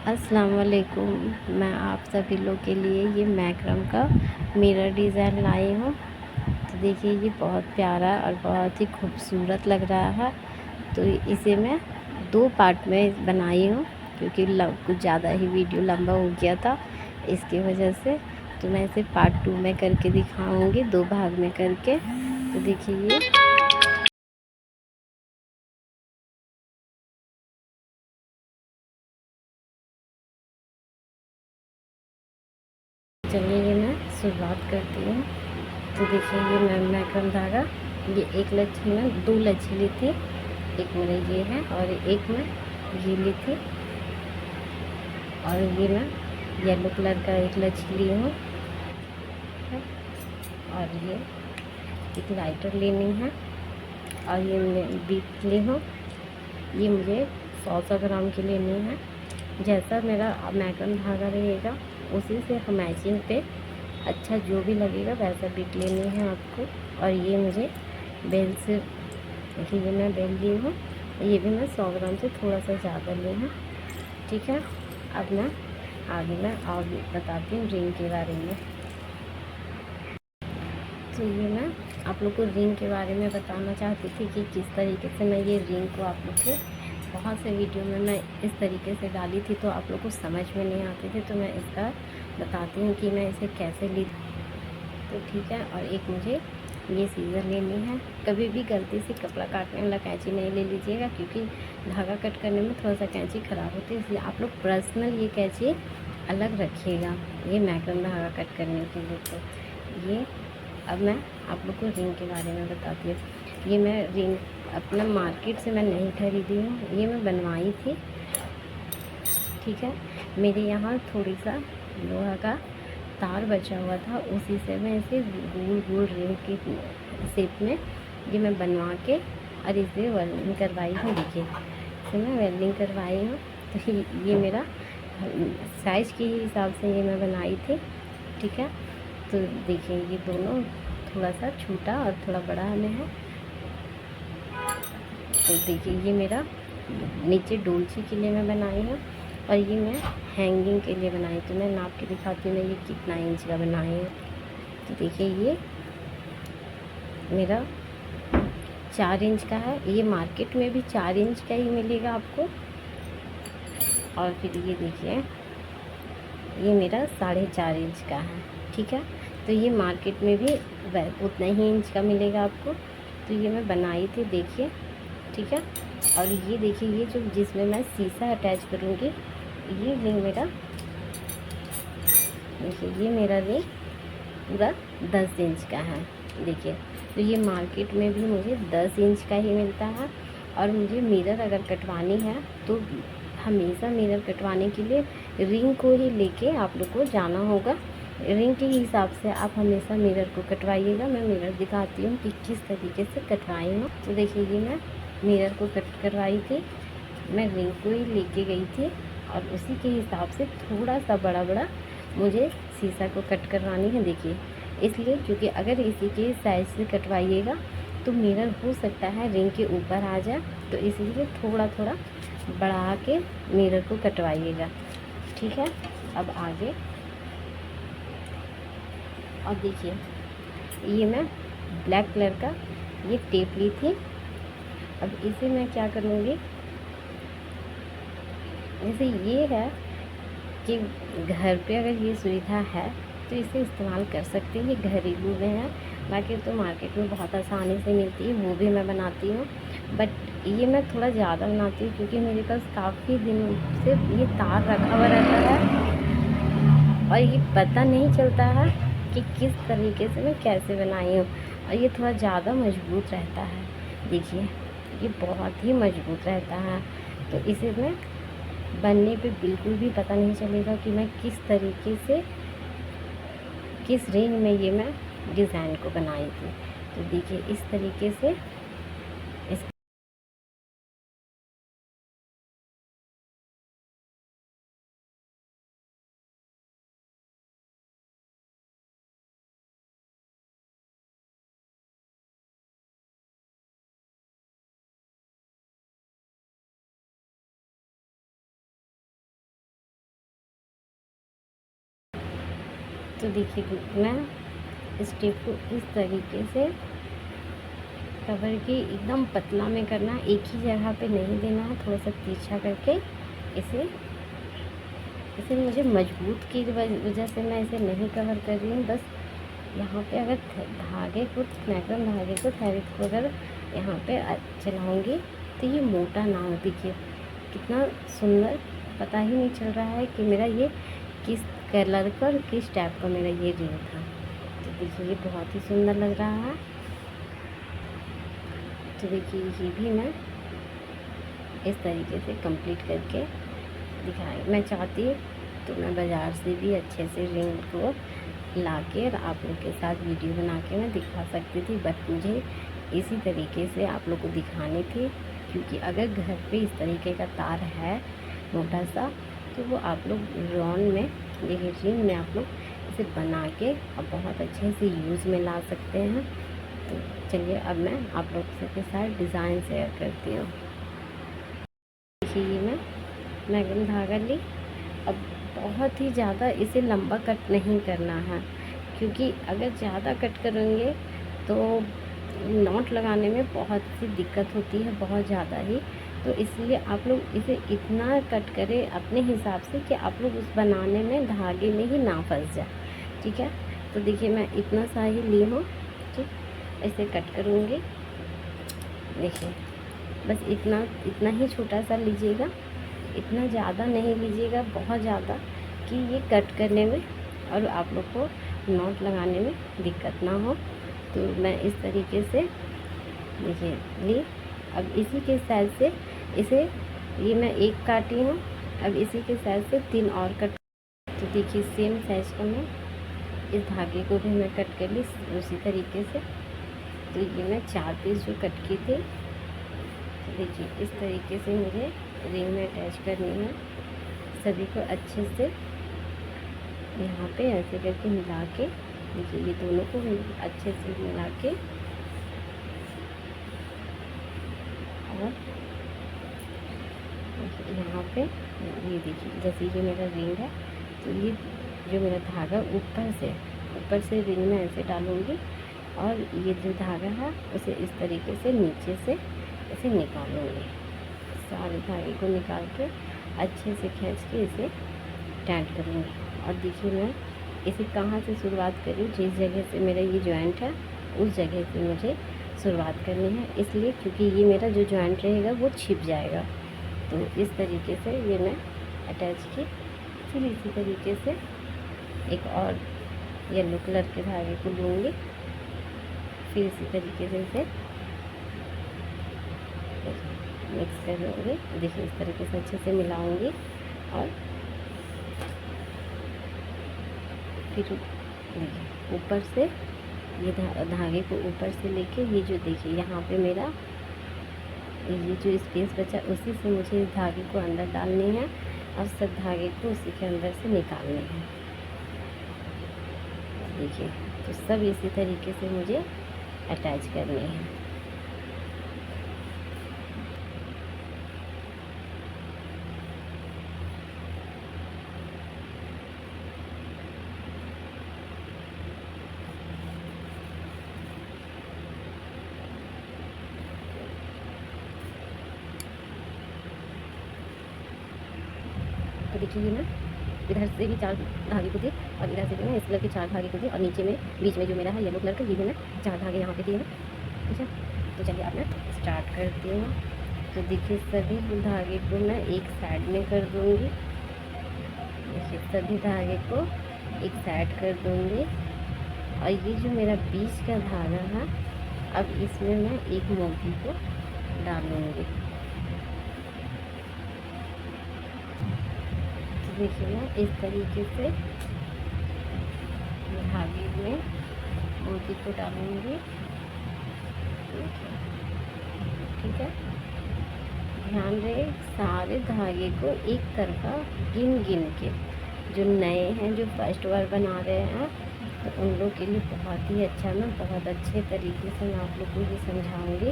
अस्सलाम वालेकुम। मैं आप सभी लोग के लिए ये मैक्रम का मिरर डिज़ाइन लाई हूँ। तो देखिए ये बहुत प्यारा और बहुत ही खूबसूरत लग रहा है। तो इसे मैं 2 पार्ट में बनाई हूँ क्योंकि कुछ ज़्यादा ही वीडियो लंबा हो गया था इसकी वजह से। तो मैं इसे पार्ट 2 में करके दिखाऊँगी, 2 भाग में करके। तो देखिए ये चलिए ये मैं शुरुआत करती हूँ। तो देखिए ये मैं मैक्रम धागा, ये एक लच्छी में 2 लच्छी ली थी। एक मेरा ये है और एक मैं ये ली थी। और ये मैं येलो कलर का एक लच्छी ली हूँ। और ये एक लाइटर लेनी है। और ये मैं बीट ली हूँ। ये मुझे 100 ग्राम की लेनी है। जैसा मेरा मैक्रम धागा रहेगा उसी से हम मैचिंग पे अच्छा जो भी लगेगा वैसा बीट लेनी है आपको। और ये मुझे बेल से, देखिए ये मैं बेल ली हूँ। ये भी मैं 100 ग्राम से थोड़ा सा ज़्यादा ली हूँ। ठीक है, अब मैं आगे मैं और बताती हूँ रिंग के बारे में। तो ये मैं आप लोग को रिंग के बारे में बताना चाहती थी कि किस तरीके से मैं ये रिंग को आप लोग को, बहुत से वीडियो में मैं इस तरीके से डाली थी तो आप लोग को समझ में नहीं आती थी। तो मैं इसका बताती हूँ कि मैं इसे कैसे ली। तो ठीक है, और एक मुझे ये सीज़र लेनी है। कभी भी गलती से कपड़ा काटने वाला कैंची नहीं ले लीजिएगा क्योंकि धागा कट करने में थोड़ा सा कैंची ख़राब होती है, इसलिए आप लोग पर्सनल ये कैंची अलग रखिएगा ये मैक्रम धागा कट करने के लिए। तो ये अब मैं आप लोग को रिंग के बारे में बताती हूँ। ये मैं रिंग अपना मार्केट से मैं नहीं खरीदी हूँ, ये मैं बनवाई थी। ठीक है, मेरे यहाँ थोड़ी सा लोहा का तार बचा हुआ था, उसी से मैं इसे गोल गोल रिंग के शेप में ये मैं बनवा के और इसे वेल्डिंग करवाई हूँ। देखिए इसे मैं वेल्डिंग करवाई हूँ। तो ये मेरा साइज़ के हिसाब से ये मैं बनाई थी। ठीक है, तो देखिए ये दोनों थोड़ा सा छोटा और थोड़ा बड़ा में है। तो देखिए ये मेरा नीचे डोलची के लिए मैं बनाई हूँ और ये मैं हैंगिंग के लिए बनाई। तो मैं नाप के दिखाती हूँ मैं ये कितना इंच का बनाई हूँ। तो देखिए ये मेरा 4 इंच का है। ये मार्केट में भी 4 इंच का ही मिलेगा आपको। और फिर ये देखिए ये मेरा 4.5 इंच का है। ठीक है, तो ये मार्केट में भी उतना ही इंच का मिलेगा आपको। तो ये मैं बनाई थी, देखिए। ठीक है, और ये देखिए ये जो जिसमें मैं शीशा अटैच करूँगी, ये रिंग मेरा, देखिए ये मेरा रिंग पूरा 10 इंच का है। देखिए, तो ये मार्केट में भी मुझे 10 इंच का ही मिलता है। और मुझे मिरर अगर कटवानी है तो हमेशा मिरर कटवाने के लिए रिंग को ही लेके आप लोग को जाना होगा। रिंग के हिसाब से आप हमेशा मिरर को कटवाइएगा। मैं मिरर दिखाती हूँ कि किस तरीके से कटवाई हूँ। तो देखिए ये मैं मिरर को कट करवाई थी, मैं रिंग को ही लेके गई थी और उसी के हिसाब से थोड़ा सा बड़ा बड़ा मुझे शीशा को कट करवानी है। देखिए इसलिए क्योंकि अगर इसी के साइज से कटवाइएगा तो मिरर हो सकता है रिंग के ऊपर आ जाए, तो इसीलिए थोड़ा थोड़ा बढ़ा के मिरर को कटवाइएगा। ठीक है, अब आगे और देखिए ये मैं ब्लैक कलर का ये टेप ली थी। अब इसे मैं क्या करूँगी, जैसे ये है कि घर पे अगर ये सुविधा है तो इसे इस्तेमाल कर सकते हैं, ये घरेलू में है। बाकी तो मार्केट में बहुत आसानी से मिलती है, वो भी मैं बनाती हूँ। बट ये मैं थोड़ा ज़्यादा बनाती हूँ क्योंकि मेरे पास काफ़ी दिनों से ये तार रखा हुआ रहता है और ये पता नहीं चलता है कि किस तरीके से मैं कैसे बनाई हूँ। और ये थोड़ा ज़्यादा मजबूत रहता है, देखिए ये बहुत ही मजबूत रहता है। तो इसे मैं बनने पे बिल्कुल भी पता नहीं चलेगा कि मैं किस तरीके से किस रेंज में ये मैं डिज़ाइन को बनाई थी। तो देखिए इस तरीके से इस तो देखिए मैं स्टेप को इस तरीके से कवर की एकदम पतला में करना, एक ही जगह पे नहीं देना है, थोड़ा सा तिरछा करके इसे इसे मुझे मजबूत की वजह से मैं इसे नहीं कवर कर रही हूँ। बस यहाँ पे अगर धागे को मैक्रम धागे को थ्रेड को अगर यहाँ पे चलाऊँगी तो ये मोटा ना हो। देखिए कितना सुंदर, पता ही नहीं चल रहा है कि मेरा ये किस कलर का और किस टाइप का मेरा ये रिंग था। तो देखिए ये बहुत ही सुंदर लग रहा है। तो देखिए ये भी मैं इस तरीके से कंप्लीट करके दिखाई। मैं चाहती तो मैं बाज़ार से भी अच्छे से रिंग को ला के और आप लोग के साथ वीडियो बना के मैं दिखा सकती थी, बट मुझे इसी तरीके से आप लोग को दिखानी थी, क्योंकि अगर घर पे इस तरीके का तार है मोटा सा तो वो आप लोग राउंड में देखिए रिंग में आप लोग इसे बना के अब बहुत अच्छे से यूज़ में ला सकते हैं। तो चलिए अब मैं आप लोग के साथ डिज़ाइन शेयर करती हूँ। देखिए ये मैं मैगम धागा ली। अब बहुत ही ज़्यादा इसे लंबा कट नहीं करना है, क्योंकि अगर ज़्यादा कट करेंगे तो नॉट लगाने में बहुत सी दिक्कत होती है, बहुत ज़्यादा ही। तो इसलिए आप लोग इसे इतना कट करें अपने हिसाब से कि आप लोग उस बनाने में धागे में ही ना फंस जाए, ठीक है। तो देखिए मैं इतना सा ही ली हूँ, ठीक, ऐसे कट करूँगी। देखिए बस इतना ही छोटा सा लीजिएगा, इतना ज़्यादा नहीं लीजिएगा बहुत ज़्यादा कि ये कट करने में और आप लोग को नॉट लगाने में दिक्कत ना हो। तो मैं इस तरीके से देखिए ली। अब इसी के साइज से इसे ये मैं एक काटी हूँ, अब इसी के साइज से 3 और कट। तो देखिए सेम साइज का मैं इस धागे को भी मैं कट कर ली उसी तरीके से। तो ये मैं 4 पीस जो कट की थी, देखिए इस तरीके से मुझे रिंग में अटैच करनी है। सभी को अच्छे से यहाँ पे ऐसे करके मिला के, देखिए ये दोनों को अच्छे से मिला के, और यहाँ पे ये देखिए जैसे ये मेरा रिंग है, तो ये जो मेरा धागा ऊपर से रिंग में ऐसे डालूँगी, और ये जो धागा है उसे इस तरीके से नीचे से इसे निकालूँगी। सारे धागे को निकाल के अच्छे से खींच के इसे टाइट करूँगी। और देखिए मैं इसे कहाँ से शुरुआत करूँ, जिस जगह से मेरा ये जॉइंट है उस जगह से मुझे शुरुआत करनी है, इसलिए क्योंकि ये मेरा जो जॉइंट रहेगा वो छिप जाएगा। तो इस तरीके से ये मैं अटैच की। फिर इसी तरीके से एक और येलो कलर के धागे को लूँगी, फिर इसी तरीके से इसे मिक्स कर लूँगी। देखिए इस तरीके से अच्छे से मिलाऊँगी, और फिर देखिए ऊपर से ये धागे को ऊपर से लेके ये जो देखिए यहाँ पे मेरा ये जो स्पेस बचा उसी से मुझे इस धागे को अंदर डालनी है, और सब धागे को उसी के अंदर से निकालने हैं। देखिए तो सब इसी तरीके से मुझे अटैच करने हैं। तो देखिए ना इधर से भी 4 धागे को दिए, और इधर से भी मैं इस कलर के 4 धागे को दिए, और नीचे में बीच में जो मेरा है येलो कलर का ये भी मैं 4 धागे यहाँ पे दिए हैं, ठीक है। तो चलिए अब मैं स्टार्ट करती हूँ। तो देखिए सभी धागे को मैं एक साइड में कर दूँगी। देखिए सभी धागे को एक साइड कर दूँगी, और ये जो मेरा बीच का धागा है अब इसमें मैं एक मोती को डालूँगी। देखिए मैं इस तरीके से धागे में मोती को डालूँगी, ठीक है। ध्यान रहे सारे धागे को एक तरफा गिन के, जो नए हैं जो फर्स्ट बार बना रहे हैं तो उन लोग के लिए बहुत ही अच्छा, मैं बहुत अच्छे तरीके से मैं आप लोग को ये समझाऊँगी।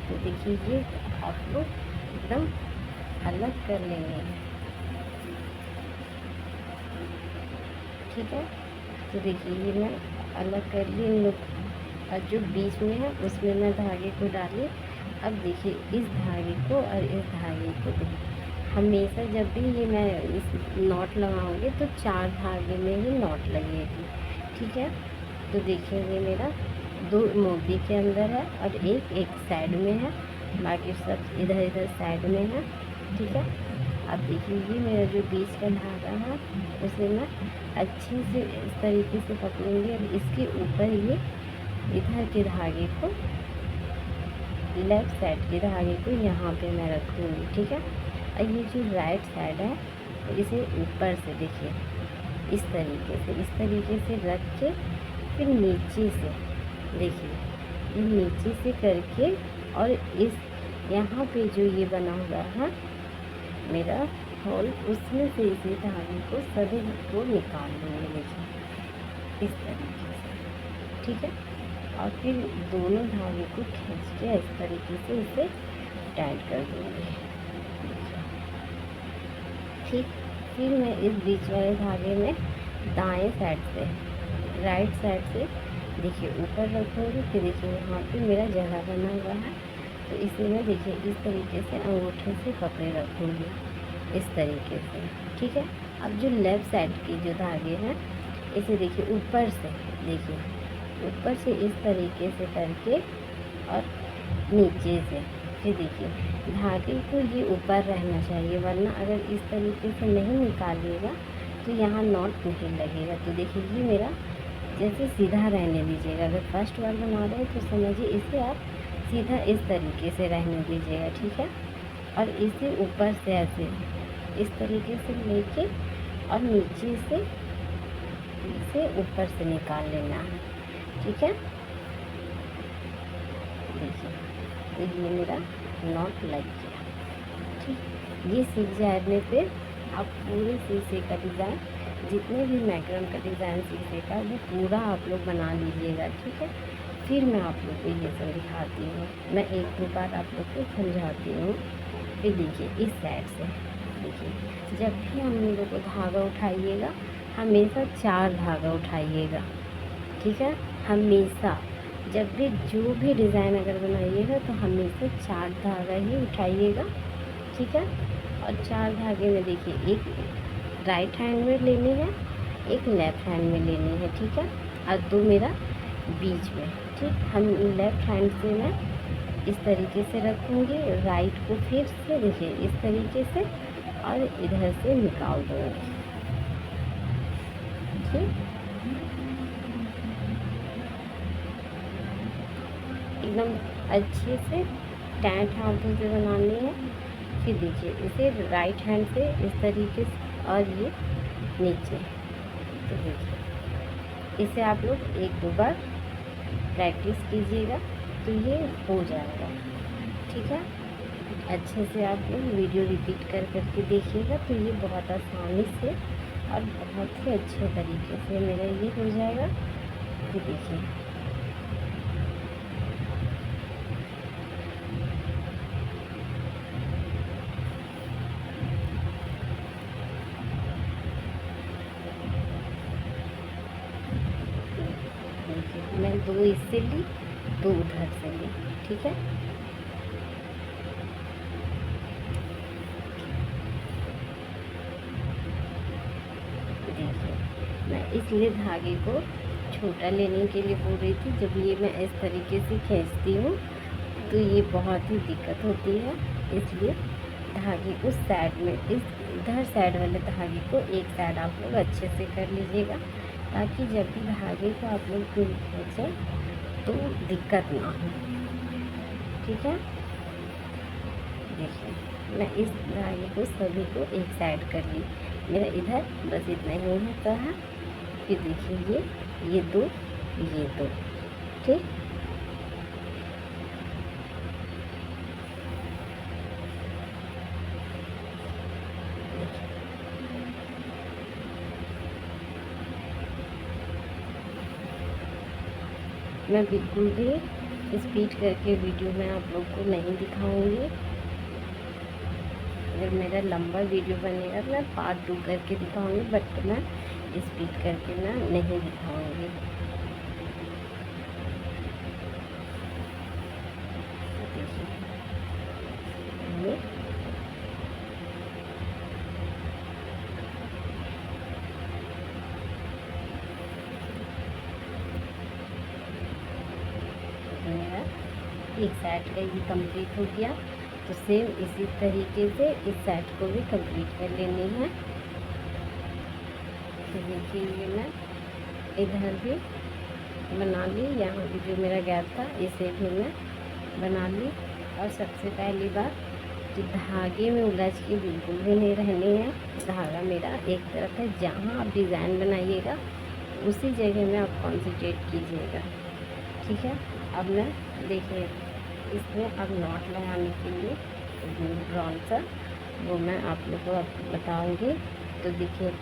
तो देखिए ये आप लोग एकदम अलग कर लेंगे, ठीक है। तो देखिए ये मैं अलग कर ली इन लोग, और जो बीच में है उसमें मैं धागे को डाली। अब देखिए इस धागे को और इस धागे को देखिए, हमेशा जब भी ये मैं इस नॉट लगाऊंगी तो 4 धागे में ही नॉट लगेगी, ठीक है। तो देखिए ये मेरा 2 मोती के अंदर है और एक साइड में है, बाकी सब इधर इधर साइड में है, ठीक है। अब देखिए ये मेरा जो बीच का धागा है उसे मैं अच्छे से इस तरीके से पकड़ूंगी और इसके ऊपर ये इधर के धागे को, लेफ़्ट साइड के धागे को यहाँ पे मैं रखूँगी, ठीक है। और ये जो राइट साइड है तो इसे ऊपर से देखिए इस तरीके से रख के फिर नीचे से देखिए, ये नीचे से करके और इस यहाँ पे जो ये बना हुआ है मेरा होल, उसमें से इसी धागे को सभी को निकाल लूँगी, देखिए इस तरीके से, ठीक है। और फिर दोनों धागे को खींच के इस तरीके से इसे टाइट कर दूँगी, ठीक। फिर मैं इस बीच वाले धागे में दाएं साइड से, राइट साइड से देखिए ऊपर रखूँगी। फिर देखिए यहाँ पे मेरा जगह बना हुआ है तो इसे मैं देखिए इस तरीके से अंगूठे से पकड़े रखूँगी, इस तरीके से, ठीक है। अब जो लेफ़्ट साइड की जो धागे हैं इसे देखिए ऊपर से, देखिए ऊपर से इस तरीके से करके और नीचे से, फिर देखिए धागे को ये ऊपर रहना चाहिए, वरना अगर इस तरीके से नहीं निकालिएगा तो यहाँ नॉट नहीं लगेगा। तो देखिए ये मेरा जैसे सीधा रहने दीजिएगा, अगर फर्स्ट बार बना रहे हैं तो समझिए इसे आप सीधा इस तरीके से रहने दीजिएगा, ठीक है। और इसे ऊपर से ऐसे इस तरीके से लेके और नीचे से इसे ऊपर से निकाल लेना है, ठीक है। देखिए तो ये मेरा नॉट लग गया, ठीक। ये सीख जाने पे आप पूरे शीशे का डिज़ाइन, जितने भी मैक्रम का डिज़ाइन शीशे का वो पूरा आप लोग बना लीजिएगा, ठीक है। फिर मैं आप लोग को ये सब दिखाती हूँ, मैं एक दो बार आप लोग को समझाती हूँ। फिर देखिए इस साइड से देखिए, जब भी हम लोग को धागा उठाइएगा हमेशा 4 धागा उठाइएगा, ठीक है। हमेशा जब भी जो भी डिज़ाइन अगर बनाइएगा तो हमेशा 4 धागा ही उठाइएगा, ठीक है। और 4 धागे में देखिए एक राइट हैंड में लेनी है, एक लेफ़्ट हैंड में लेनी है, ठीक है। और 2 मेरा बीच में, ठीक। हम लेफ़्ट हैंड से मैं इस तरीके से रखूँगी, राइट को फिर से देखिए इस तरीके से और इधर से निकाल दूँगी, ठीक। एकदम अच्छे से टाइट हाथों से बनानी है। फिर देखिए इसे राइट हैंड से इस तरीके से और ये नीचे, तो देखिए इसे आप लोग 1-2 बार प्रैक्टिस कीजिएगा तो ये हो जाएगा, ठीक है। अच्छे से आप लोग वीडियो रिपीट कर करके देखिएगा तो ये बहुत आसानी से और बहुत ही अच्छे तरीके से मेरा ये हो जाएगा। तो देखिए मैं 2 इससे ली, 2 उधर से ली, ठीक है। देखिए मैं इसलिए धागे को छोटा लेने के लिए बोल रही थी, जब ये मैं इस तरीके से खींचती हूँ तो ये बहुत ही दिक्कत होती है, इसलिए धागे को साइड में इधर साइड वाले धागे को एक साइड आप लोग अच्छे से कर लीजिएगा, ताकि जब भी धागे को आप लोग खींचें तो दिक्कत ना हो, ठीक है। देखिए मैं इस धागे को सभी को एक साइड कर ली, मेरा इधर बस इतना ही होता है। फिर देखिए ये 2 ठीक। मैं बिल्कुल भी स्पीड करके वीडियो में आप लोग को नहीं दिखाऊंगी, अगर मेरा लंबा वीडियो बनेगा तो मैं पार्ट 2 करके दिखाऊंगी, बट मैं स्पीड करके मैं नहीं दिखाऊंगी। ये मेरा एक साइड का ये कंप्लीट हो गया, तो सेम इसी तरीके से इस साइड को भी कंप्लीट कर लेनी है। तो देखिए ये मैं इधर भी बना ली, यहाँ भी जो मेरा गैप था इसे भी मैं बना ली। और सबसे पहली बात कि धागे में उलझ के बिल्कुल भी नहीं रहनी है। धागा मेरा एक तरफ है, जहाँ आप डिज़ाइन बनाइएगा उसी जगह में आप कॉन्सेंट्रेट कीजिएगा, ठीक है। अब मैं देखिए इसमें अब नॉट लगाने के लिए ड्रॉन सा वो मैं आप लोग को अब बताऊँगी। तो देखिए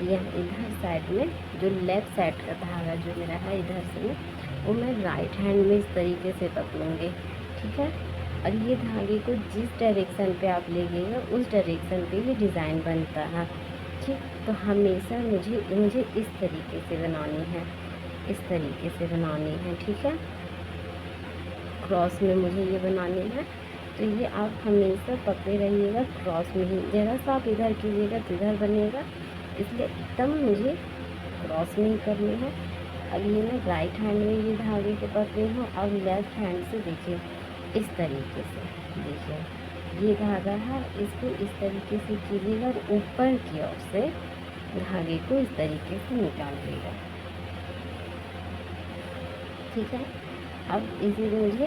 यह इधर साइड में जो लेफ़्ट साइड का धागा जो मेरा है इधर से वो मैं राइट हैंड में इस तरीके से पकड़ूँगी, ठीक है। और ये धागे को जिस डायरेक्शन पे आप लेंगे उस डायरेक्शन पे ये डिज़ाइन बनता है, ठीक। तो हमेशा मुझे इस तरीके से बनानी है, इस तरीके से बनानी है, ठीक है। क्रॉस में मुझे ये बनानी है, तो ये आप हमेशा पकड़े रहिएगा क्रॉस में ही। ज़रा सा आप इधर कीजिएगा तो इधर बनेगा, इसलिए एकदम मुझे क्रॉस में ही करनी है। अब ये मैं राइट हैंड में ये धागे को पकड़ी हूँ और लेफ़्ट हैंड से देखिए इस तरीके से, देखिए ये धागा है, इसको इस तरीके से कीजिएगा और ऊपर की ओर से धागे को इस तरीके से निकाल देगा, ठीक है। अब इसे मुझे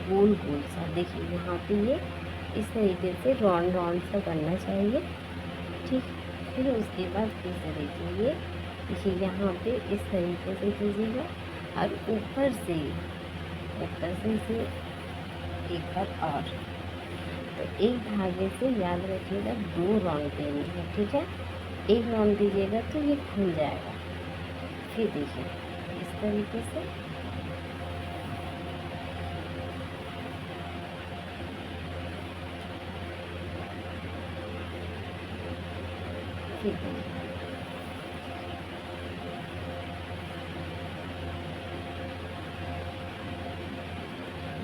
गोल गोल सा देखिए यहाँ पे ये इस तरीके से राउंड राउंड सा बनना चाहिए, ठीक। फिर उसके बाद फिर से देखिए यहाँ पे इस तरीके से कीजिएगा और ऊपर से इसे एक बार और, तो एक धागे से याद रखिएगा 2 राउंड देंगे, ठीक है। एक राउंड दीजिएगा तो ये खुल जाएगा। फिर देखिए इस तरीके से फिर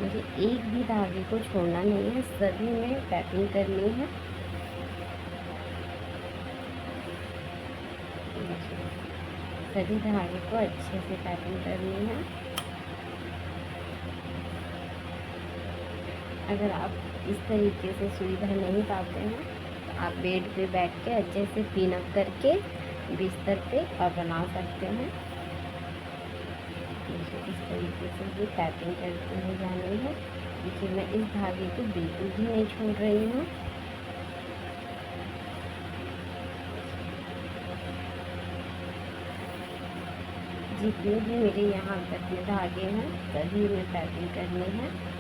मुझे एक भी धागे को छोड़ना नहीं है, सभी में पैकिंग करनी है। सभी धागे को अच्छे से पैकिंग करनी है। अगर आप इस तरीके से सुविधा नहीं पाते हैं तो आप बेड पे बैठ के अच्छे से पिन अप करके बिस्तर पे और बना सकते हैं। इस तरीके से ये पैकिंग करते हुए जानी है। देखिए मैं इस धागे को बिल्कुल भी नहीं छोड़ रही हूँ। जितने भी मेरे यहाँ तक में धागे हैं सभी में पैकिंग करनी है।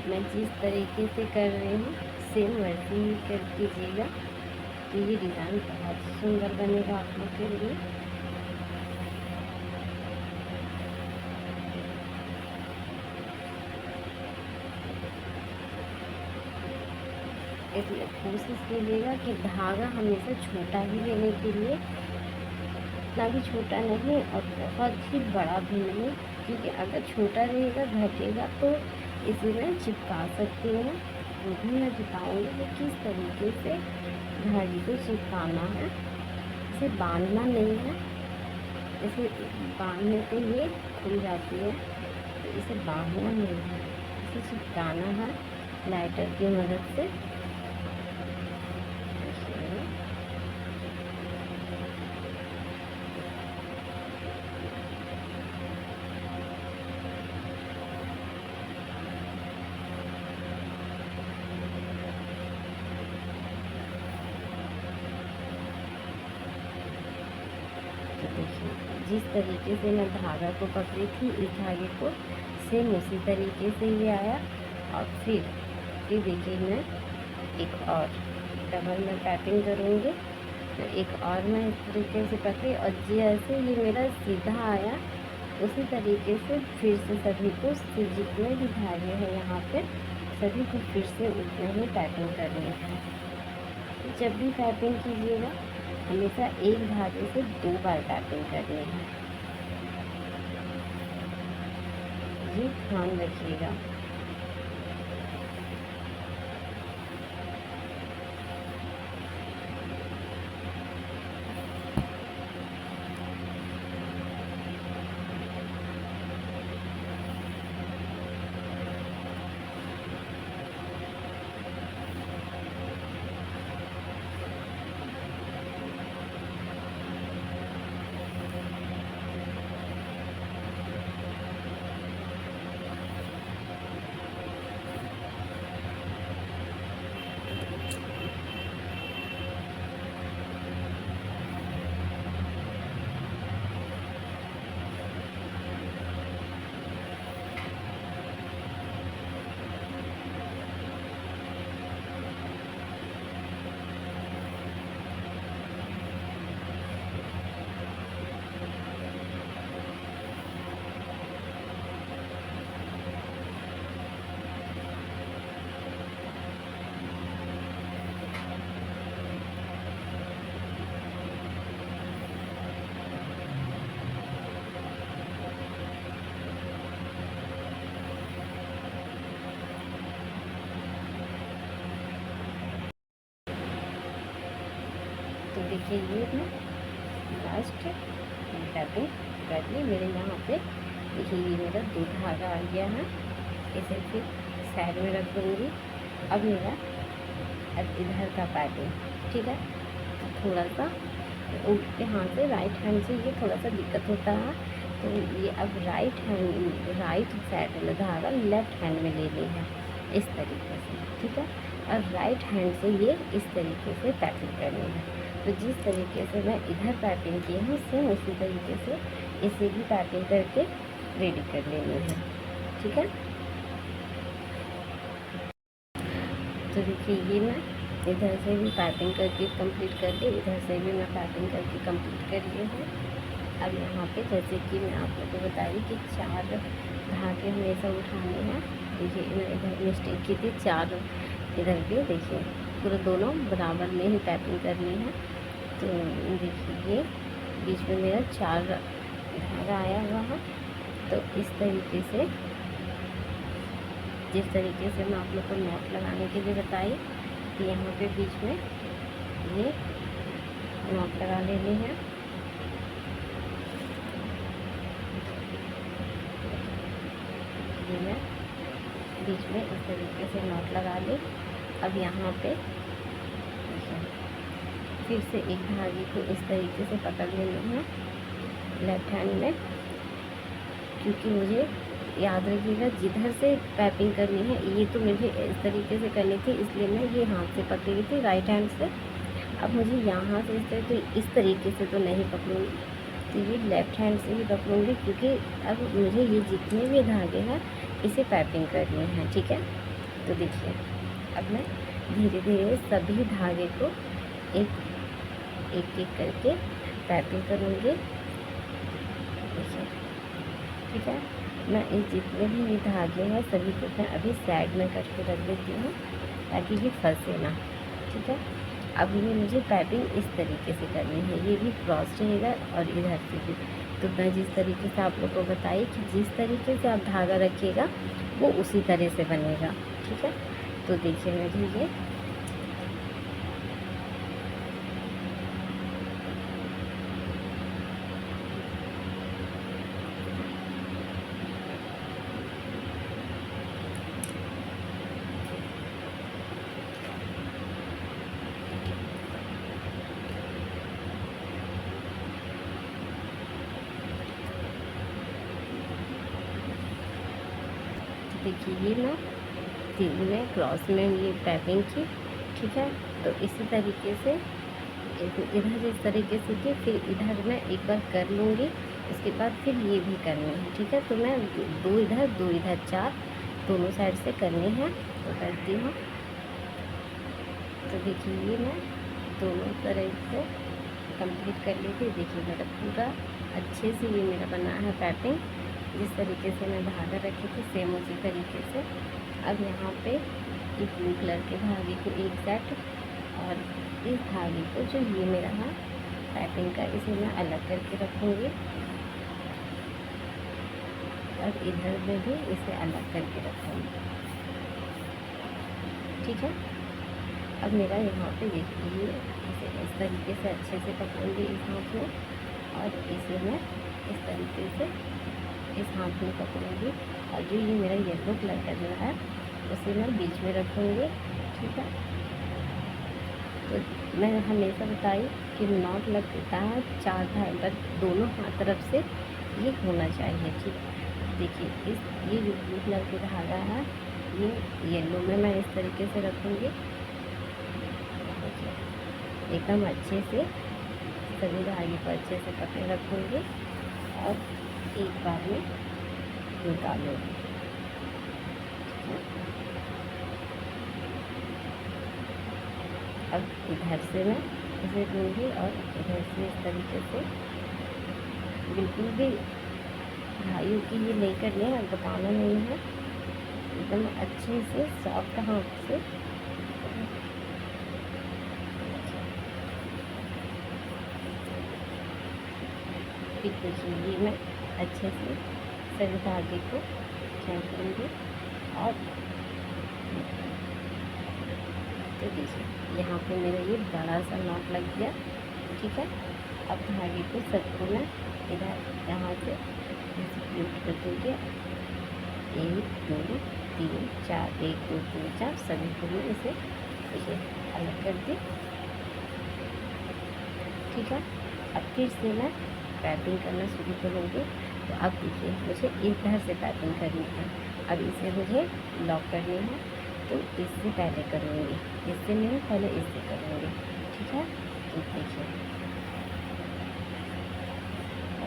मैं जिस तरीके से कर रही हूँ सेम वैसे ही कर कीजिएगा, तो ये डिज़ाइन बहुत सुंदर बनेगा आप लोग के लिए। इसलिए कोशिश कीजिएगा कि धागा हमेशा छोटा ही लेने के लिए, इतना भी छोटा नहीं और बहुत ही बड़ा भी नहीं, क्योंकि अगर छोटा रहेगा घटेगा तो इसे मैं चिपका सकती हूँ। वो भी मैं दिखाऊँगी कि किस तरीके से धागे को चिपकाना है। इसे बांधना नहीं है, इसे बांधने पे ये खुल जाती है, तो इसे बांधना नहीं है, इसे चिपकाना है लाइटर की मदद से। देखिए जिस तरीके से मैं धागा को पकड़ी थी इस धागे को सेम उसी तरीके से ये आया। और फिर देखिए मैं एक और डबल मैं पैकिंग करूँगी। तो एक और मैं इस तरीके से पकड़ी और जैसे ये मेरा सीधा आया उसी तरीके से फिर से सभी को जितने भी धागे हैं यहाँ पे सभी को फिर से उतने ही पैकिंग करनी है। जब भी पैकिंग कीजिएगा हमेशा एक धागे से 2 बार पैकिंग करनी है, ये ध्यान रखिएगा। तो देखिए ये मैं लास्ट पैकिंग कर ली। मेरे यहाँ पे देखिए ये मेरा 2 धागा आ गया है, इसे फिर साइड में रख दूँगी। अब मेरा इधर का पैकिंग, ठीक है। थोड़ा सा उल्टे हाथ से राइट हैंड से ये थोड़ा सा दिक्कत होता है, तो ये अब राइट साइड में धागा लेफ्ट हैंड में ले ली है इस तरीके से, ठीक है। और राइट हैंड से ये इस तरीके से पैकिंग करनी है। तो जिस तरीके से मैं इधर पैकिंग की हूँ सेम उसी तरीके से इसे भी पैकिंग करके रेडी कर लेनी है, ठीक है। तो देखिए ये मैं इधर से भी पैकिंग करके कंप्लीट कर ली, इधर से भी मैं पैकिंग करके कंप्लीट कर ली हूँ। अब यहाँ पे जैसे कि मैं आप लोगों को बताई कि 4 धागे हमेशा उठाने हैं। देखिए मैं इधर मिस्टेक की थी, 4 इधर भी देखिए पूरे दोनों बराबर में ही पैकिंग करनी है। तो देखिए ये बीच में मेरा 4 धागा आया हुआ है। तो इस तरीके से जिस तरीके से मैं आप लोग को नॉट लगाने के लिए बताई कि यहाँ पे बीच में ये नॉट लगा लेनी है। ये मैं बीच में इस तरीके से नॉट लगा ली। अब यहाँ पे फिर से एक धागे को इस तरीके से पकड़ लेना है लेफ्ट हैंड में, क्योंकि मुझे याद रखिएगा जिधर से पैपिंग करनी है ये तो मुझे इस तरीके से करनी थी, इसलिए मैं ये हाथ से पकड़ी थी राइट हैंड से। अब मुझे यहाँ से इस तरीके से तो नहीं पकड़ूँगी, तो ये लेफ़्ट हैंड से ही पकड़ूँगी, क्योंकि अब मुझे ये जितने भी धागे हैं इसे पैपिंग करनी है, ठीक है। तो देखिए अब मैं धीरे धीरे सभी धागे को एक एक करके पैपिंग करूँगी, देखिए, ठीक है। मैं इस जितने भी ये धागे हैं सभी को मैं अभी साइड में करके रख देती हूँ ताकि ये फंसे ना, ठीक है। अब ये मुझे पैपिंग इस तरीके से करनी है, ये भी क्रॉस रहेगा और इधर से भी। तो मैं जिस तरीके से आप लोग को बताई कि जिस तरीके से आप धागा रखिएगा वो उसी तरह से बनेगा, ठीक है। तो देखिए मुझे ये देखिए ये ना तीन में क्रॉस में ये पैपिंग की, ठीक है। तो इसी तरीके से इधर इस तरीके से की, फिर इधर मैं एक बार कर लूँगी, उसके बाद फिर ये भी करनी है, ठीक है। तो मैं 2 इधर 4 दोनों साइड से करनी है, तो करती हूँ। तो देखिए ये मैं दोनों तरह को कंप्लीट कर ली थी। देखिए मेरा पूरा अच्छे से ये मेरा बना है पाइपिंग, जिस तरीके से मैं धागा रखी थी सेम उसी तरीके से। अब यहाँ पे ये ब्लू कलर के धागे को एक सेट, और इस धागे को जो ये मेरा है पाइपिंग का, इसे मैं अलग करके रखूँगी, और इधर में भी इसे अलग करके रखूँगी। ठीक है, अब मेरा यहाँ पे देखिए इसे इस तरीके से अच्छे से पकड़ूँगी इस हाथ में, और इसे मैं इस तरीके से इस हाथ में पकड़ूँगी, और जो ये मेरा येलो कलर का जो है उसे मैं बीच में रखूँगी। ठीक है, तो मैं हमेशा बताई कि नॉट लगता है 4 धागे पर दोनों हाथ तरफ से ये होना चाहिए। ठीक है, देखिए ये जो ब्लू कलर का धागा है ये येलो में मैं इस तरीके से रखूँगी, एकदम अच्छे से सभी धागे को अच्छे से पकड़े रखूँगी, और एक बार में निकालूँगी। अब इधर से मैं इसे लूँगी, और इधर से इस तरीके से बिल्कुल भी घाई की ये नहीं करनी है, बताना नहीं है, एकदम अच्छे से सॉफ्ट हाथ से देखिए मैं अच्छे से सभी धागे को खींच लूँगी। और तो देखिए यहाँ पे मेरा ये बड़ा सा नॉट लग गया। ठीक है, अब धागे को सबको मैं इधर यहाँ से डिस्ट्रीब्यूट कर दूँगी, 1 2 3 4, 1 2 3 4 सभी को मैं इसे अलग कर दी। ठीक है, अब फिर से मैं पाइपिंग करना शुरू करूँगी। तो अब देखिए मुझे इधर से पाइपिंग करनी है, अब इसे मुझे लॉक करनी है, तो इससे पहले करूँगी, इससे नहीं पहले इससे करूँगी। ठीक है, तो देखिए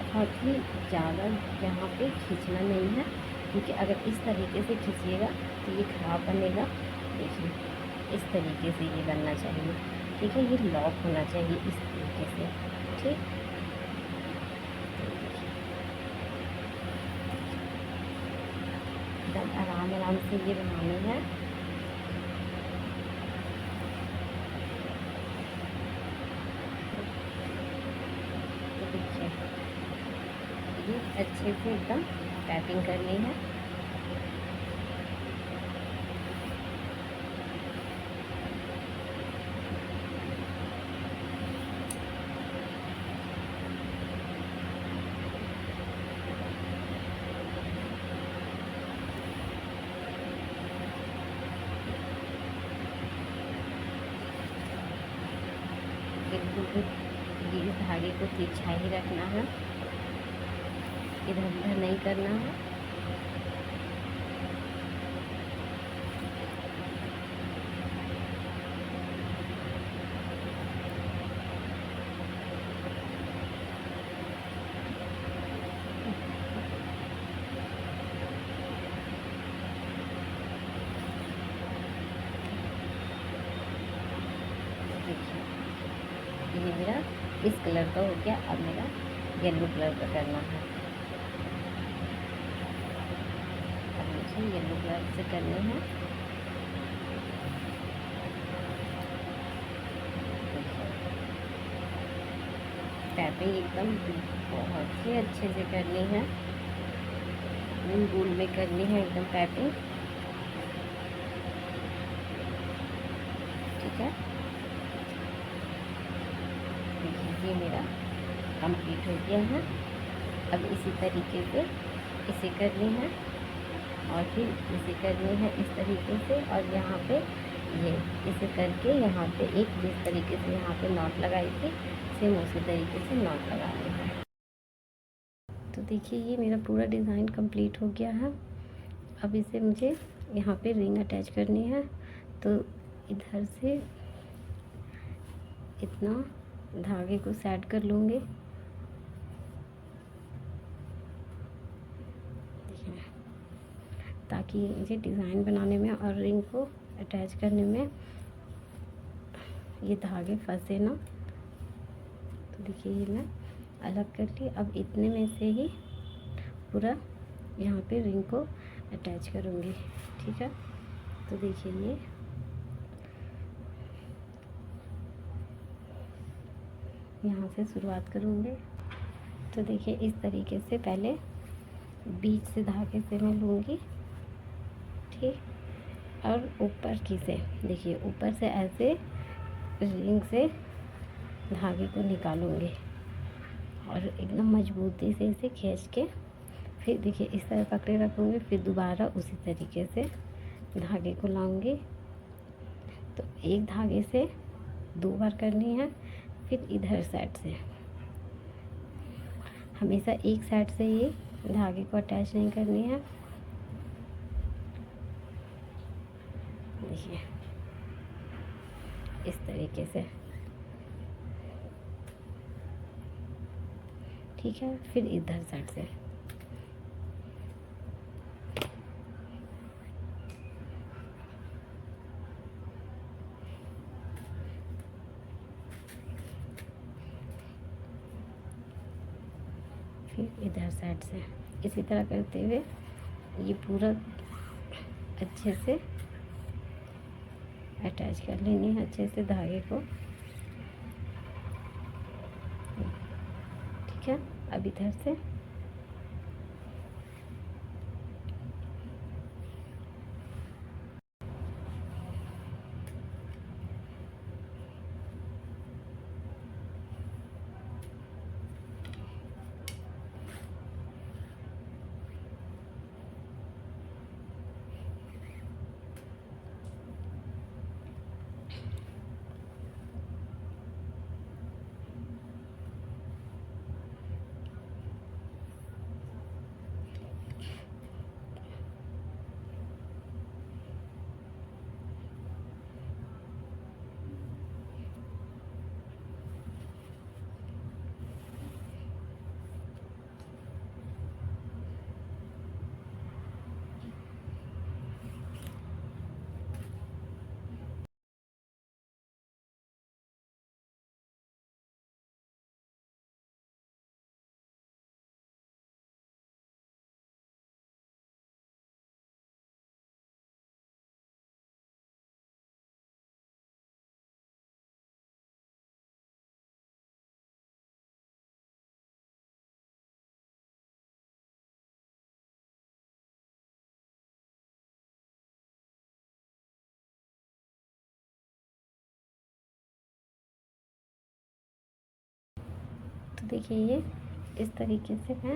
बहुत ही ज़्यादा यहाँ पे खींचना नहीं है, क्योंकि अगर इस तरीके से खींचिएगा तो ये ख़राब बनेगा। देखिए इस तरीके से ये बनना चाहिए। ठीक है, ये लॉक होना चाहिए इस तरीके से। ठीक, एकदम आराम आराम से ये बनानी है। तो देखिए ये अच्छे से एकदम पैकिंग करनी है। बिल्कुल भी इस धागे को तिरछा ही रखना है, इधर उधर नहीं करना है। ये मेरा इस कलर का हो गया, अब मेरा येलो कलर का करना है। अब मुझे येलो कलर से करनी है। टैपिंग एकदम बहुत ही अच्छे से करनी है, गोल में करनी है एकदम टैपिंग। ठीक है, ये मेरा कंप्लीट हो गया है। अब इसी तरीके से इसे करनी है, और फिर इसे करनी है इस तरीके से, और यहाँ पे ये इसे करके यहाँ पे एक जिस तरीके से यहाँ पे नॉट लगाई थी सेम उसी तरीके से नॉट लगानी है। तो देखिए ये मेरा पूरा डिज़ाइन कंप्लीट हो गया है। अब इसे मुझे यहाँ पे रिंग अटैच करनी है, तो इधर से इतना धागे को सेट कर लूँगी। ताकि मुझे डिज़ाइन बनाने में और रिंग को अटैच करने में ये धागे फंसे ना। तो देखिए ये मैं अलग कर ली। अब इतने में से ही पूरा यहाँ पे रिंग को अटैच करूँगी, ठीक है। तो देखिए ये यहाँ से शुरुआत करूँगी। तो देखिए इस तरीके से पहले बीच से धागे से मैं लूँगी, ठीक। और ऊपर की से देखिए ऊपर से ऐसे रिंग से धागे को निकालूँगी और एकदम मजबूती से इसे खींच के फिर देखिए इस तरह पकड़े रखूँगी। फिर दोबारा उसी तरीके से धागे को लाऊँगी। तो एक धागे से 2 बार करनी है। फिर इधर साइड से हमेशा एक साइड से ये धागे को अटैच नहीं करनी है। देखिए इस तरीके से, ठीक है। फिर इधर साइड से फिर इधर साइड से इसी तरह करते हुए ये पूरा अच्छे से अटैच कर लेनी है, अच्छे से धागे को, ठीक है। अब इधर से तो देखिए ये इस तरीके से मैं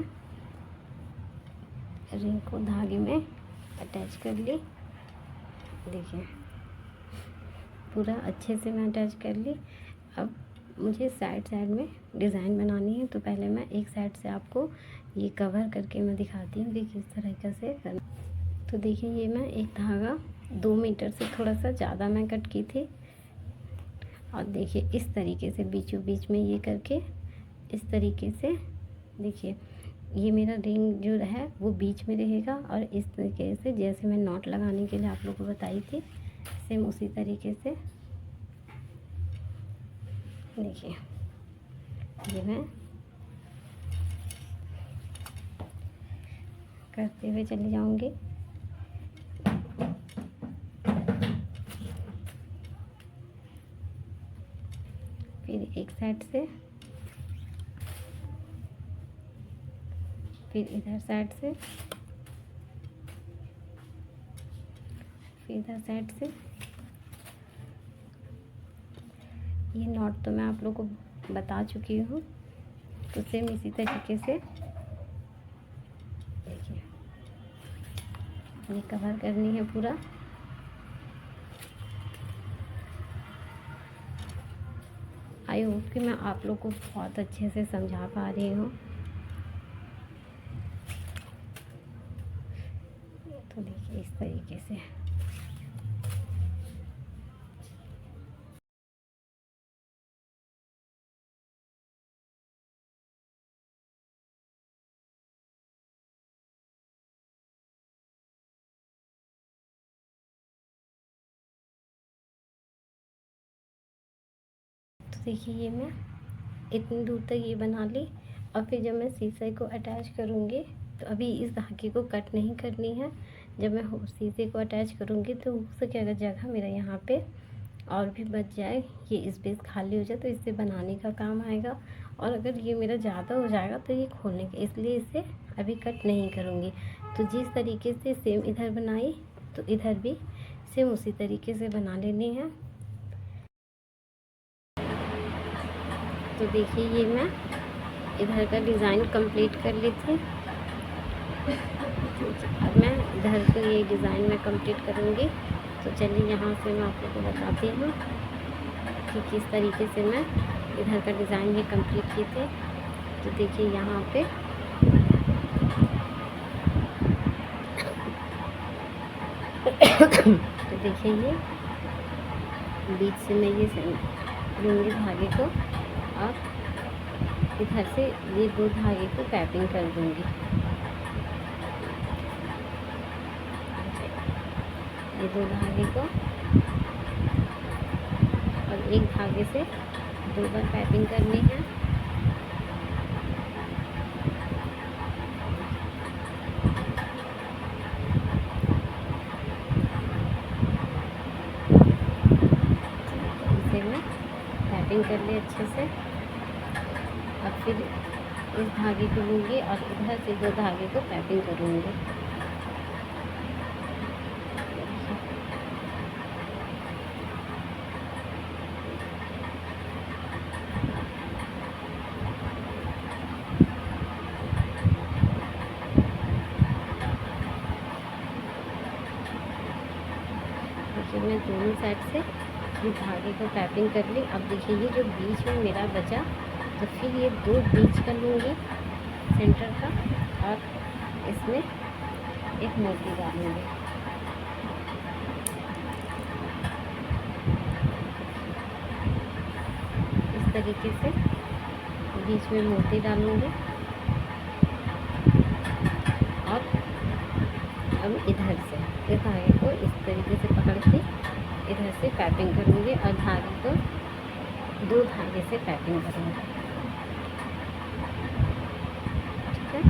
रिंग को धागे में अटैच कर ली। देखिए पूरा अच्छे से मैं अटैच कर ली। अब मुझे साइड साइड में डिज़ाइन बनानी है। तो पहले मैं एक साइड से आपको ये कवर करके मैं दिखाती हूँ कि किस तरीके से करना। तो देखिए ये मैं एक धागा 2 मीटर से थोड़ा सा ज़्यादा मैं कट की थी। और देखिए इस तरीके से बीचों बीच में ये करके इस तरीके से देखिए ये मेरा रिंग जो है वो बीच में रहेगा। और इस तरीके से जैसे मैं नॉट लगाने के लिए आप लोगों को बताई थी सेम उसी तरीके से देखिए ये मैं करते हुए चली जाऊंगी। फिर एक साइड से, फिर इधर साइड से, फिर इधर साइड से। ये नॉट तो मैं आप लोगों को बता चुकी हूँ। तो सेम इसी तरीके से देखिए ये कवर करनी है पूरा। आई होप कि मैं आप लोग को बहुत अच्छे से समझा पा रही हूँ। तो देखिए इस तरीके से देखिए ये मैं इतनी दूर तक ये बना ली। और फिर जब मैं शीशे को अटैच करूँगी तो अभी इस धागे को कट नहीं करनी है। जब मैं शीशे को अटैच करूँगी तो उससे क्या होगा, जगह मेरा यहाँ पे और भी बच जाए, ये स्पेस खाली हो जाए तो इससे बनाने का काम आएगा। और अगर ये मेरा ज़्यादा हो जाएगा तो ये खोलने का, इसलिए इसे अभी कट नहीं करूँगी। तो जिस तरीके से सेम इधर बनाई तो इधर भी सेम उसी तरीके से बना लेनी है। तो देखिए ये मैं इधर का डिज़ाइन कंप्लीट कर ली थी। अब मैं इधर को ये डिज़ाइन मैं कंप्लीट करूँगी। तो चलिए यहाँ से मैं आप लोग को बताती हूँ कि किस तरीके से मैं इधर का डिज़ाइन ये कंप्लीट किए थे। तो देखिए यहाँ पे तो देखिए ये बीच से मैं ये लूँगी धागे को और इधर से ये 2 धागे को पैपिंग कर दूँगी। ये 2 धागे को और एक धागे से 2 बार पैपिंग करनी है। इसे मैं पैपिंग कर ली अच्छे से। अब फिर इस धागे को लूँगी और इधर से 2 धागे को पैपिंग करूँगी। देखिए मैं दोनों साइड से ये धागे को पैपिंग कर ली। अब देखिए ये जो बीच में मेरा बचा, तो फिर ये 2 बीच का लूँगी सेंटर का और इसमें एक मोती डालूँगी। इस तरीके से बीच में मोती डालूँगी और अब इधर से इस धागे को इस तरीके से पकड़ के इधर से पैपिंग करूँगी और धागे को 2 धागे से पैपिंग करूँगी। ठीक है।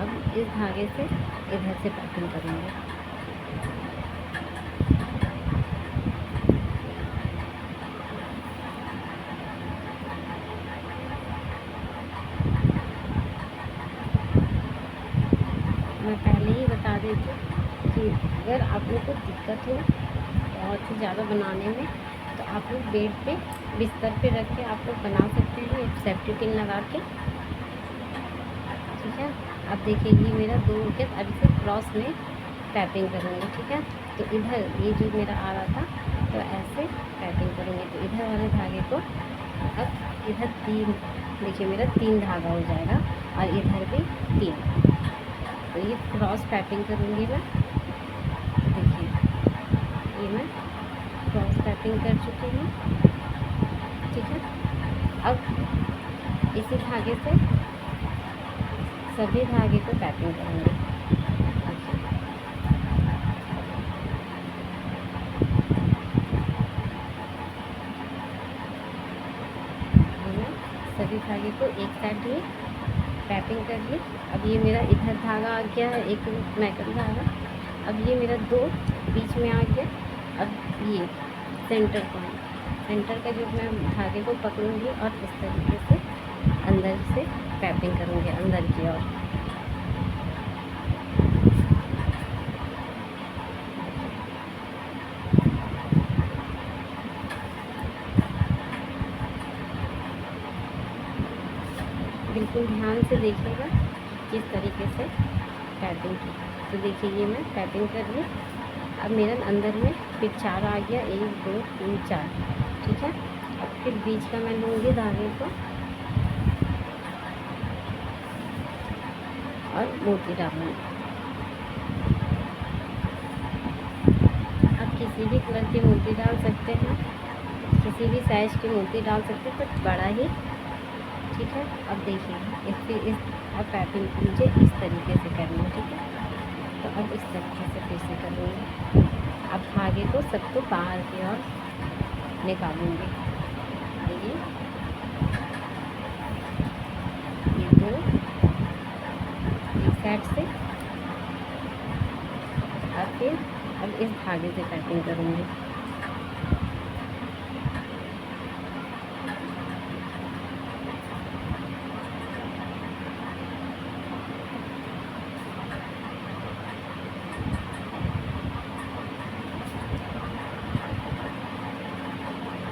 अब इस धागे से इधर से पैकिंग करेंगे। मैं पहले ही बता देती कि अगर आप लोग को दिक्कत हो बहुत ही ज़्यादा बनाने में तो आप लोग बेड पे बिस्तर पे रख के आप लोग बना सकते हैं, एक सेफ्टी पिन लगा के। ठीक है। अब देखिए ये मेरा 2 हो गया। अब इसे क्रॉस में पैपिंग करूँगी। ठीक है। तो इधर ये जो मेरा आ रहा था तो ऐसे पैपिंग करूँगी। तो इधर वाले धागे को अब इधर 3, देखिए मेरा 3 धागा हो जाएगा और इधर भी 3। तो ये क्रॉस पैपिंग करूँगी मैं। देखिए ये मैं क्रॉस पैपिंग कर चुकी हूँ। ठीक है। अब इसी धागे से सभी धागे को पैकिंग करेंगे। सभी धागे को एक साइड ही पैकिंग कर ली। अब ये मेरा इधर धागा आ गया है, एक मैकल धागा। अब ये मेरा 2 बीच में आ गया। अब ये सेंटर का जो मैं धागे को पकड़ूंगी और इस तरीके से अंदर से पैपिंग करूँगी अंदर की ओर। बिल्कुल ध्यान से देखिएगा किस तरीके से पैपिंग की। तो देखिए ये मैं पैपिंग कर ली। अब मेरा अंदर में फिर 4 आ गया, 1 2 3 4। ठीक है। अब फिर बीच का मैं लूँगी धागे को और मोती डालूँगी। आप किसी भी कलर की मोती डाल सकते हैं, किसी भी साइज़ की मोती डाल सकते हैं, बट बड़ा ही ठीक है। अब देखिए अब पाइपिंग मुझे इस तरीके से करनी है, ठीक है। तो अब इस तरीके से फिर से करूँगी। अब धागे को सबको बाहर की ओर निकालूंगी। ये दो एक साइड से, और फिर अब इस धागे से पाइपिंग करूँगी।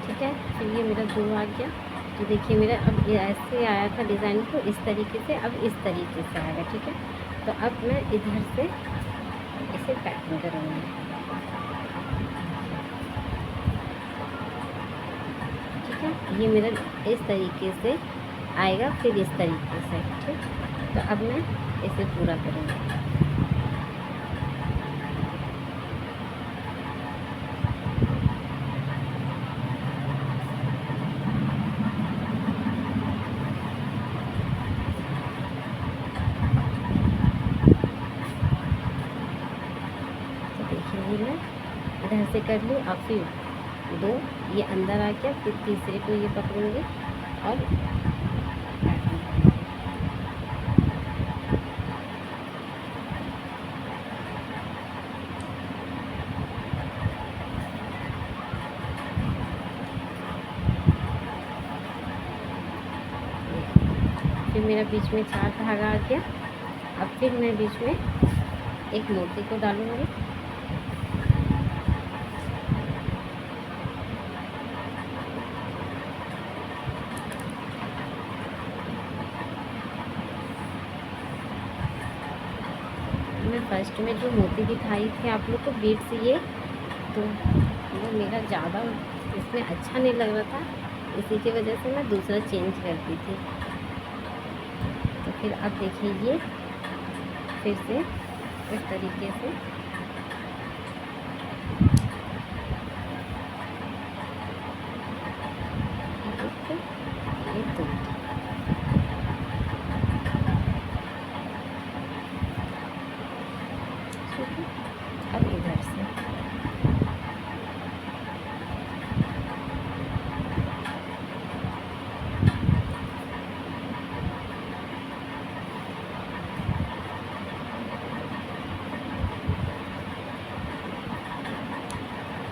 ठीक है, फिर ये मेरा 2 आ गया। तो देखिए मेरा अब ये ऐसे आया था डिज़ाइन को इस तरीके से, अब इस तरीके से आएगा, ठीक है। तो अब मैं इधर से इसे पैकिंग करूँगी। ठीक है, ये मेरा इस तरीके से आएगा, फिर इस तरीके से, ठीक। तो अब मैं इसे पूरा करूँगी। ये मैं इधर से कर ली, और फिर 2 ये अंदर आ गया, फिर तीसरे को ये पकड़ूंगी और फिर मेरा बीच में 4 धागा आ गया। अब फिर मैं बीच में एक मोती को डालूंगी। मैं फर्स्ट में जो मोती दिखाई थी आप लोग को बीट्स, ये तो वो मेरा ज़्यादा इसमें अच्छा नहीं लग रहा था, इसी की वजह से मैं दूसरा चेंज करती थी। तो फिर अब देखिए ये फिर से इस तरीके से अब इधर से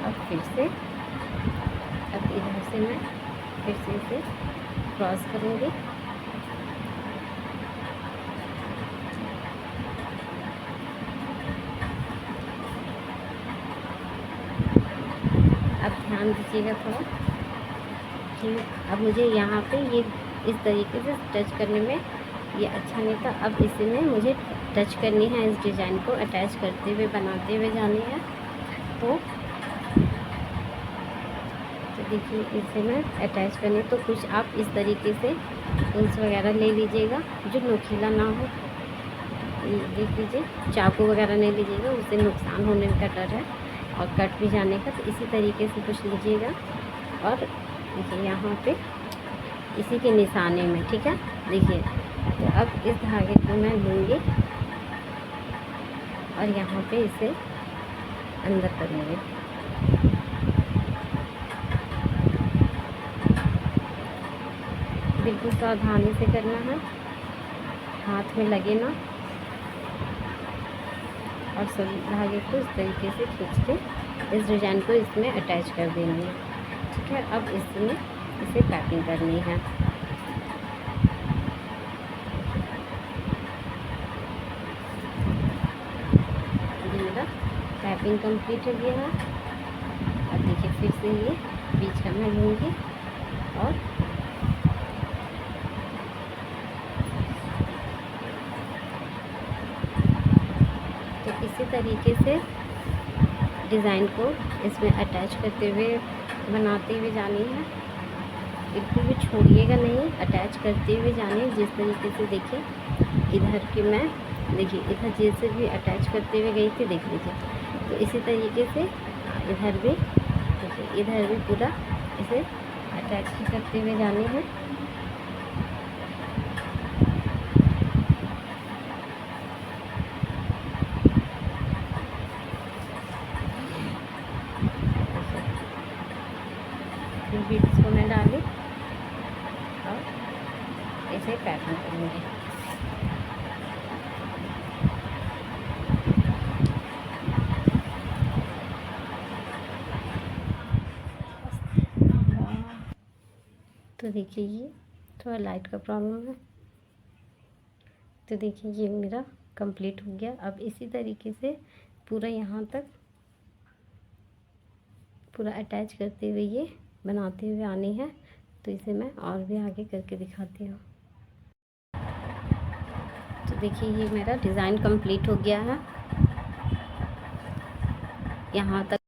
अब फिर से अब इधर से मैं फिर से इसे क्रॉस करूँगी। अब ध्यान दीजिएगा थोड़ा कि अब मुझे यहाँ पे ये इस तरीके से टच करने में ये अच्छा नहीं था। अब इसी में मुझे टच करनी है, इस डिज़ाइन को अटैच करते हुए बनाते हुए जानी है। तो देखिए इसे मैं अटैच करनी, तो कुछ आप इस तरीके से टूल्स वगैरह ले लीजिएगा जो नोकीला ना हो। देख लीजिए, चाकू वगैरह नहीं लीजिएगा, उससे नुकसान होने का डर है और कट भी जाने का। तो इसी तरीके से कुछ लीजिएगा और देखिए यहाँ पे इसी के निशाने में, ठीक है। देखिए तो अब इस धागे को मैं लूँगी और यहाँ पे इसे अंदर करूँगी। बिल्कुल सावधानी से करना है, हाथ में लगे ना, और सभी धागे को इस तरीके से खींच के इस डिज़ाइन को इसमें अटैच कर देनी है, ठीक है। अब इसमें इसे पैकिंग करनी है। ये मेरा पैकिंग कंप्लीट हो गया है। अब देखिए फिर से ये बीच का मैं लूँगी और इसी तरीके से डिज़ाइन को इसमें अटैच करते हुए बनाते हुए जानी है। बिल्कुल भी छोड़िएगा नहीं, अटैच करते हुए जानी। जिस तरीके से देखिए इधर की मैं देखिए इधर जैसे भी अटैच करते हुए गई थी, देख लीजिए। तो इसी तरीके से इधर भी देखिए, इधर भी पूरा इसे अटैच करते हुए जानी है। में डाली और इसे पैटर्न करूँगी। तो देखिए ये थोड़ा लाइट का प्रॉब्लम है। तो देखिए ये मेरा कंप्लीट हो गया। अब इसी तरीके से पूरा यहाँ तक पूरा अटैच करते हुए ये बनाते हुए आनी है। तो इसे मैं और भी आगे करके दिखाती हूँ। तो देखिए ये मेरा डिज़ाइन कंप्लीट हो गया है। यहाँ तक